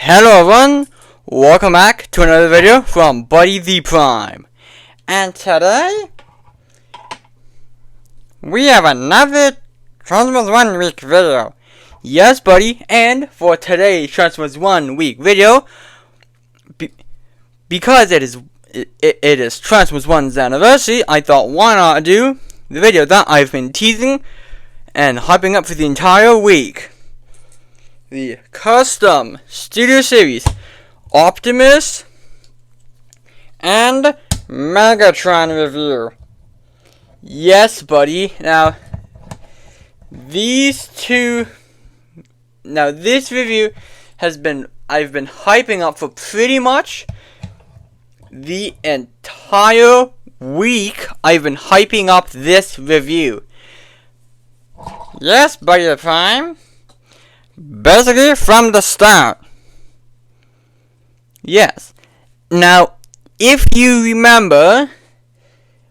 Hello everyone, welcome back to another video from Buddy the Prime. And today, we have another Transformers 1 week video. Yes buddy, and for today's Transformers 1 week video, because it is Transformers 1's anniversary, I thought why not do the video that I've been teasing and hyping up for the entire week. The custom studio series Optimus and Megatron review. Yes buddy, this review I've been hyping up for pretty much the entire week. I've been hyping up this review. Yes buddy the Prime. Basically, from the start. Yes. Now, if you remember,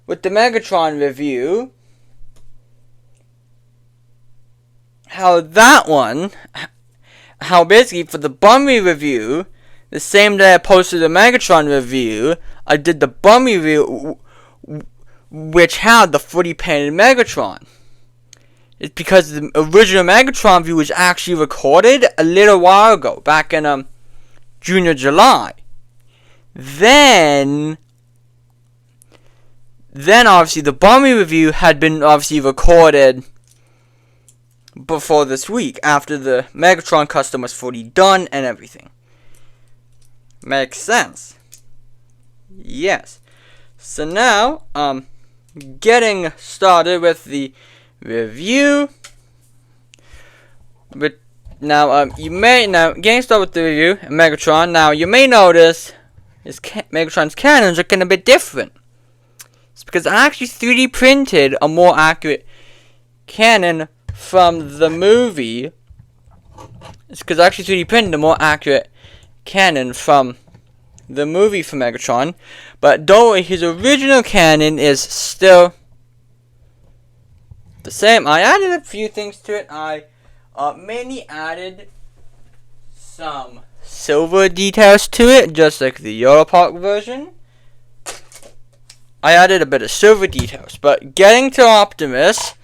with the Megatron review, how basically for the Bummy review, the same day I posted the Megatron review, I did the Bummy review, which had the fully painted Megatron. It's because the original Megatron view was actually recorded a little while ago, back in June or July. Then obviously the Bummy review had been obviously recorded before this week, after the Megatron custom was fully done and everything. Makes sense. Yes. So now, getting started with the review. But getting started with the review of Megatron. Now you may notice Megatron's cannons are looking a bit different. It's because I actually 3D printed a more accurate cannon from the movie. It's because I actually 3D printed a more accurate cannon from the movie for Megatron. But don't worry, his original cannon is still the same. I added a few things to it. I mainly added some silver details to it, just like the Europark version. I added a bit of silver details. But getting to Optimus.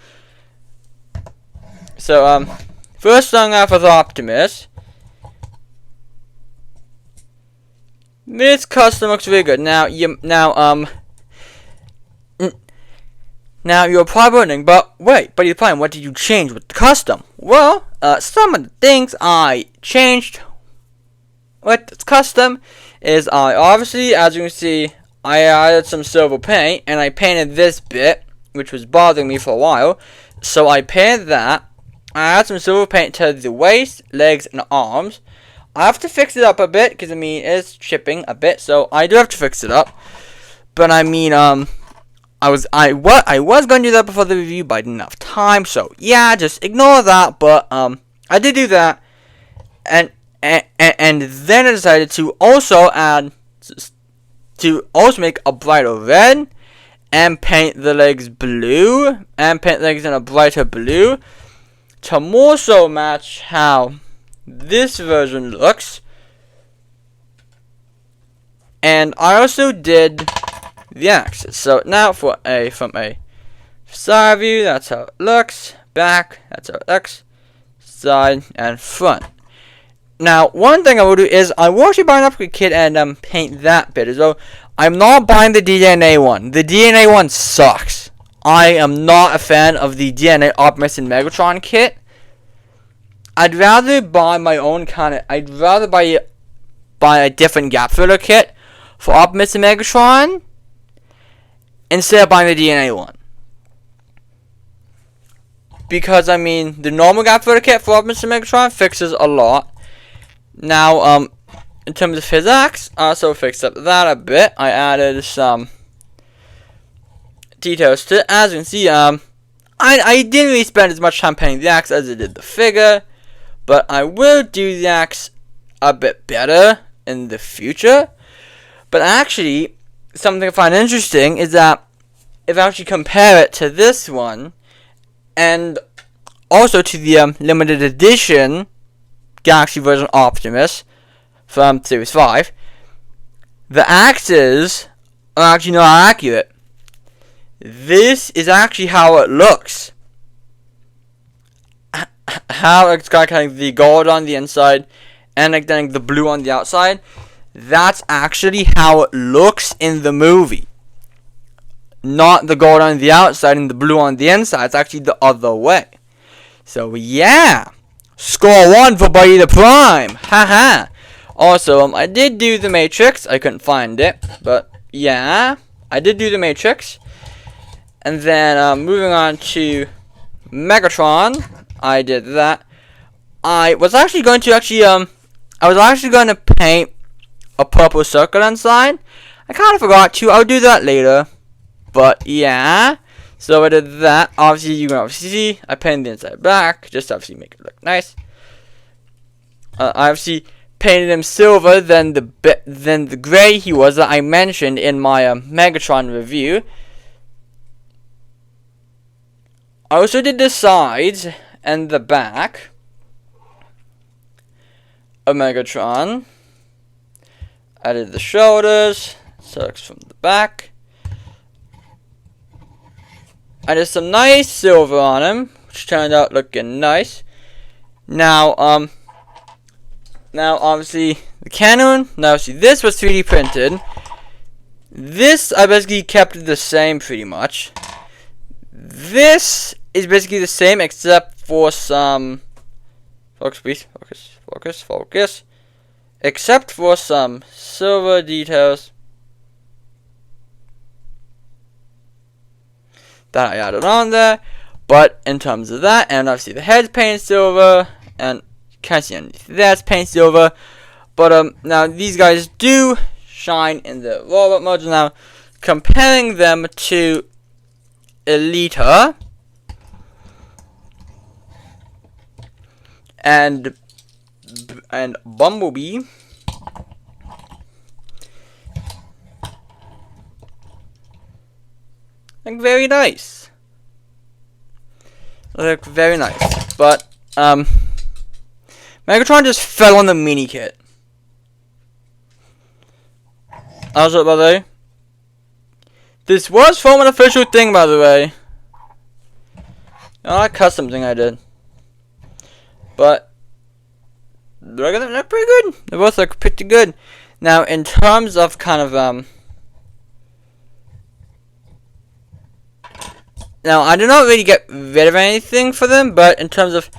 So first starting off with Optimus. This custom looks really good. Now you're probably wondering, but wait, Buddy the Prime, what did you change with the custom? Well, some of the things I changed with the custom is obviously, as you can see, I added some silver paint, and I painted this bit, which was bothering me for a while. So I painted that. I added some silver paint to the waist, legs, and arms. I have to fix it up a bit, because it's chipping a bit, so I do have to fix it up. But I was going to do that before the review, but I didn't have time, so yeah, just ignore that. But I did do that, and then I decided to also make a brighter red, and paint the legs blue, and paint the legs in a brighter blue, to more so match how this version looks. And I also did the axis. So now from a side view, that's how it looks. Back, that's how it looks. Side and front. Now, one thing I will do is I will actually buy an upgrade kit and paint that bit as well. I'm not buying the DNA one. The DNA one sucks. I am not a fan of the DNA Optimus and Megatron kit. I'd rather buy my own kind of. I'd rather buy a different gap filler kit for Optimus and Megatron instead of buying the DNA one. Because, the normal gap filler kit for Optimus and Megatron fixes a lot. Now, in terms of physics, I also fixed up that a bit. I added some details to it. As you can see, I didn't really spend as much time painting the axe as I did the figure. But I will do the axe a bit better in the future. But actually, something I find interesting is that if I actually compare it to this one, and also to the limited edition Galaxy version Optimus from Series 5, the axes are actually not accurate. This is actually how it looks. How it's got kind of the gold on the inside and like then the blue on the outside. That's actually how it looks in the movie. Not the gold on the outside and the blue on the inside. It's actually the other way. So yeah, score 1 for Buddy the Prime. Haha. Also, I did do the Matrix. I couldn't find it, but yeah, I did do the Matrix. And then moving on to Megatron, I did that. I was actually going to paint a purple circle inside. I kind of forgot to. I'll do that later. But yeah, so I did that. Obviously, you can obviously see I painted the inside black, just to obviously make it look nice. I obviously painted him silver than the gray he was that I mentioned in my Megatron review. I also did the sides and the back of Megatron. I did the shoulders, sucks from the back. I did some nice silver on him, which turned out looking nice. Now obviously the cannon. Now see, this was 3D printed. This I basically kept the same pretty much. This is basically the same except for some focus, please. Focus. Except for some silver details that I added on there. But in terms of that, and obviously the head's painted silver, and you can't see underneath that's painted silver. But now these guys do shine in the robot mode. Now comparing them to Elita and Bumblebee, like very nice. Look very nice. But Megatron just fell on the mini kit. How's it, by the way? This was from an official thing, by the way. Not a custom thing I did. But they're gonna look pretty good. They both look pretty good. Now, in terms of kind of now I did not really get rid of anything for them, but in terms of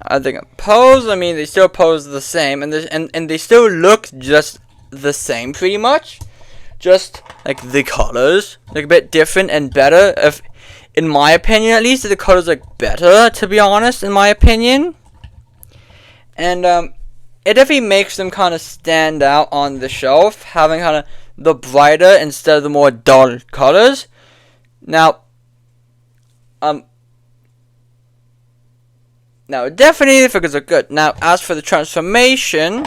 I think pose, I mean they still pose the same, and they still look just the same pretty much. Just like the colors look a bit different and better. If, in my opinion, at least the colors look better. To be honest, in my opinion, and it definitely makes them kind of stand out on the shelf, having kind of the brighter instead of the more dull colors. Now, definitely the figures are good. Now, as for the transformation,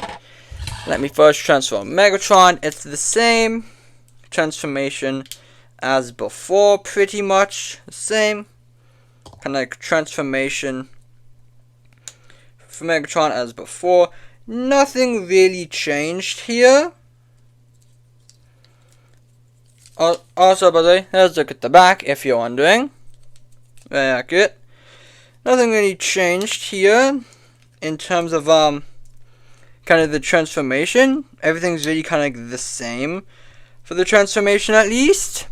let me first transform Megatron. It's the same transformation as before, pretty much the same kind of like transformation for Megatron as before. Nothing really changed here. Also, by the way, let's look at the back if you're wondering. Very accurate. Nothing really changed here in terms of kind of the transformation. Everything's really kind of like the same for the transformation, at least.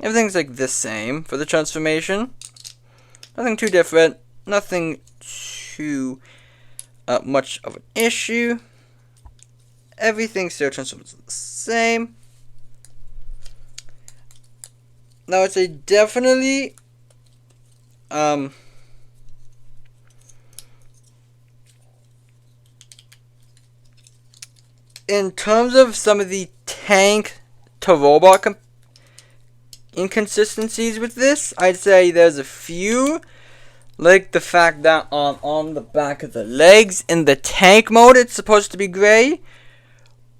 Everything's like the same for the transformation. Nothing too different. Nothing too much of an issue. Everything still transforms the same. Now it's a definitely in terms of some of the tank to robot inconsistencies with this, I'd say there's a few, like the fact that on the back of the legs in the tank mode it's supposed to be gray,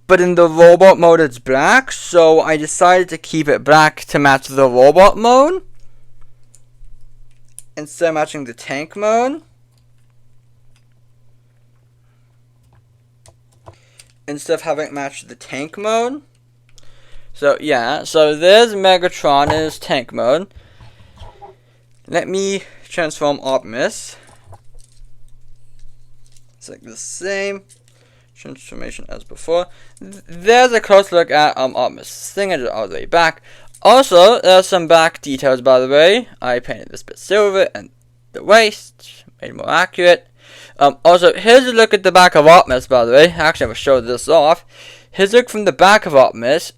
but in the robot mode it's black, so I decided to keep it black to match the robot mode instead of matching the tank mode. instead of having it match the tank mode. So yeah, so there's Megatron in his tank mode. Let me transform Optimus. It's like the same transformation as before. There's a close look at Optimus. Thing it all the way back. Also, there's some back details, by the way. I painted this bit silver and the waist, made it more accurate. Also, here's a look at the back of Optimus, by the way. Actually, I'm going to show this off. Here's a look from the back of Optimus.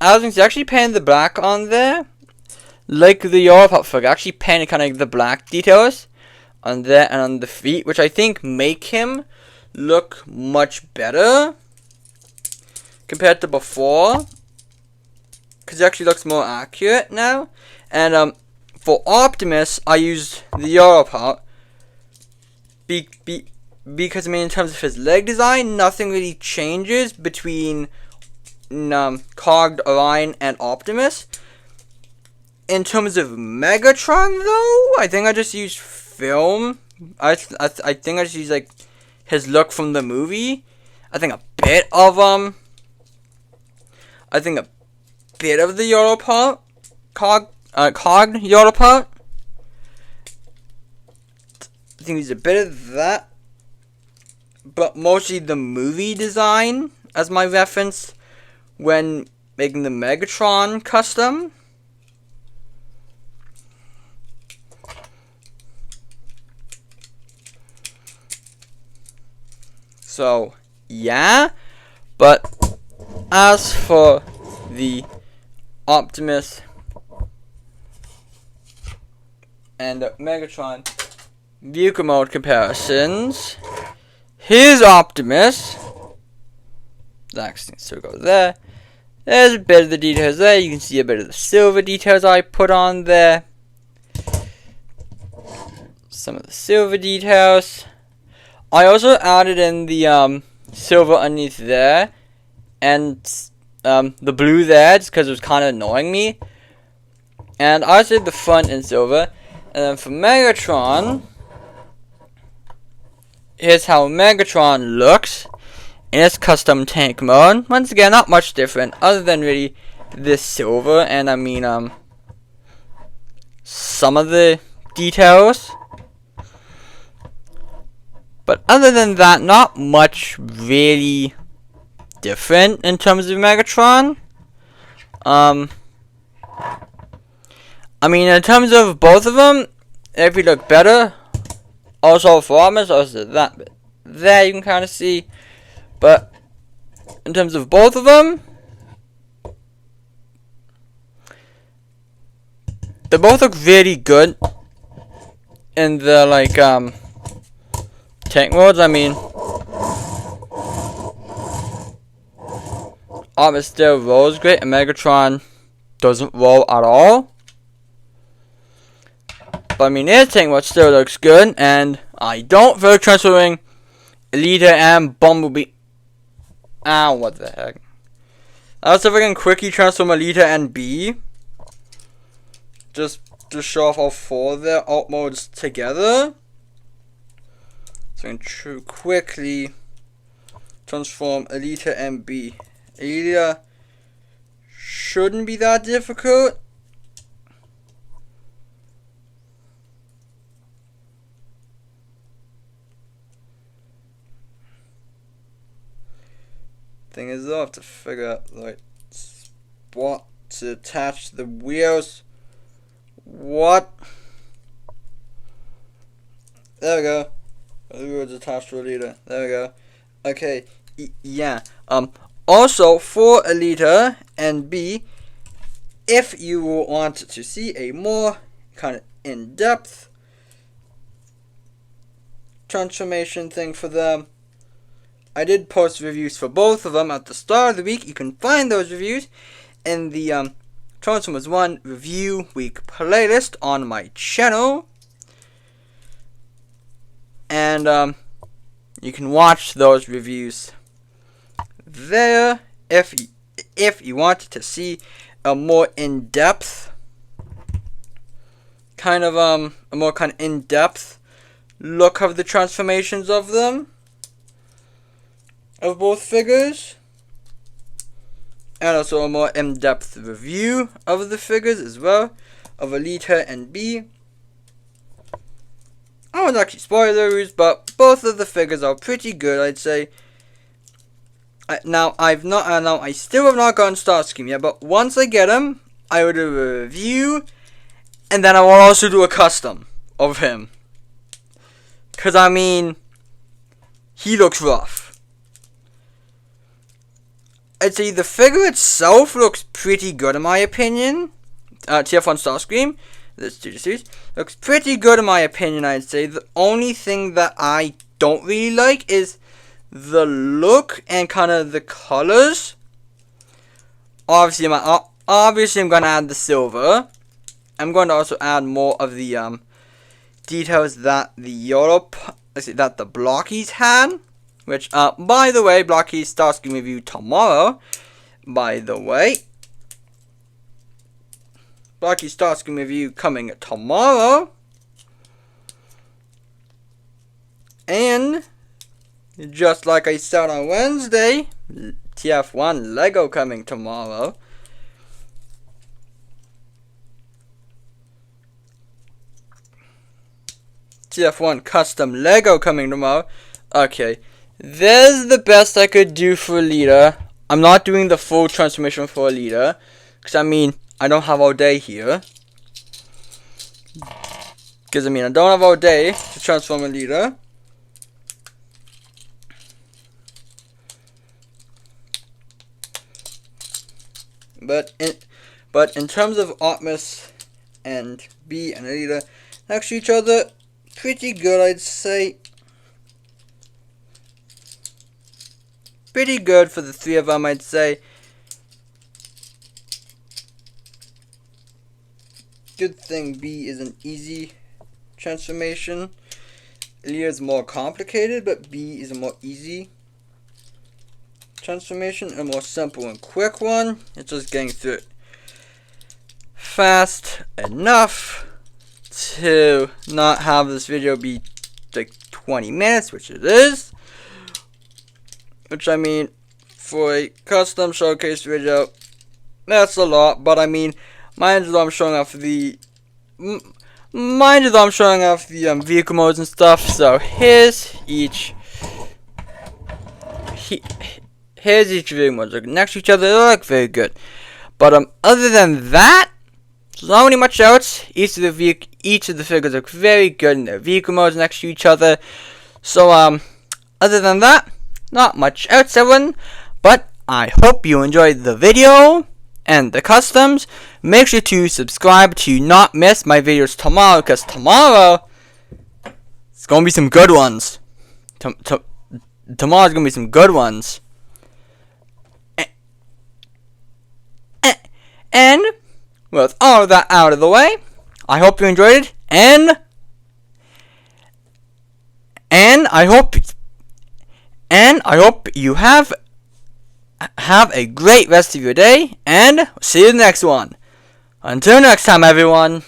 As you can see, I actually painted the black on there. Like the Europe figure, I actually painted kind of like the black details on there and on the feet, which I think make him look much better compared to before, because it actually looks more accurate now. And for Optimus, I used the Euro part because I mean, in terms of his leg design, nothing really changes between Cogged, Orion, and Optimus. In terms of Megatron, though, I think I just used film. I think I just used like his look from the movie. I think a bit of the Euro part, Cogged Euro part. I think there's a bit of that, but mostly the movie design as my reference when making the Megatron custom. So, yeah, but as for the Optimus and the Megatron vehicle mode comparisons, here's Optimus. That can still go there. There's a bit of the details there. You can see a bit of the silver details I put on there. Some of the silver details. I also added in the silver underneath there and the blue there just because it was kind of annoying me. And I also did the front in silver. And then for Megatron, here's how Megatron looks in its custom tank mode. Once again, not much different other than really this silver and I mean some of the details. But other than that, not much really different in terms of Megatron. I mean, in terms of both of them, if you look better, also for Optimus, also that bit there you can kind of see. But in terms of both of them, they both look really good in the like tank modes. I mean, Optimus still rolls great, and Megatron doesn't roll at all. But I mean, his tank mode still looks good, and I don't feel transferring Elita and Bumblebee. Ah, what the heck? I'll see if I can quickly transform Elita and B. Just to show off all four of their alt modes together. So I'm going to quickly transform Elita and B. Elita shouldn't be that difficult. Thing is, though, I have to figure out the right spot to attach the wheels. What? There we go. The wheels attached to Elita. There we go. Okay. Yeah. Also, for Elita and B, if you want to see a more kind of in-depth transformation thing for them, I did post reviews for both of them at the start of the week. You can find those reviews in the Transformers 1 Review Week playlist on my channel. And you can watch those reviews there if you want to see a more in-depth kind of in-depth look of the transformations of them. of both figures, and also a more in-depth review of the figures as well, of Alita and B. I won't actually spoilers, but both of the figures are pretty good, I'd say. Now I still have not gotten Starscream yet, but once I get him, I will do a review, and then I will also do a custom of him. Cause I mean, he looks rough. I'd say the figure itself looks pretty good in my opinion. TF1 Starscream, this studio series, looks pretty good in my opinion, I'd say. The only thing that I don't really like is the look and kind of the colors. Obviously, I'm going to add the silver. I'm going to also add more of the details that the Blockies had. Which, by the way, Blockies Starscream review tomorrow. By the way, Blockies Starscream review coming tomorrow. And just like I said on Wednesday, TF1 Lego coming tomorrow. TF1 custom Lego coming tomorrow. Okay, there's the best I could do for Alita. I'm not doing the full transformation for Alita, because I mean, I don't have all day here. Because I mean, I don't have all day to transform Alita. But in terms of Optimus and B and Alita next to each other, pretty good, I'd say. Pretty good for the three of them, I'd say. Good thing B is an easy transformation. Alita is more complicated, but B is a more easy transformation, a more simple and quick one. It's just getting through it fast enough to not have this video be like 20 minutes, which it is. Which I mean, for a custom showcase video, that's a lot. But I mean, mind you, I'm showing off the vehicle modes and stuff. So here's each vehicle mode. Look next to each other, they look very good. But other than that, there's not really much else. Each of the figures look very good in their vehicle modes next to each other. So other than that, not much else, everyone. But I hope you enjoyed the video and the customs. Make sure to subscribe to not miss my videos tomorrow, because tomorrow it's gonna be some good ones. Tomorrow's gonna be some good ones. And with all of that out of the way, I hope you enjoyed it, and I hope you have a great rest of your day, and see you in the next one. Until next time, everyone.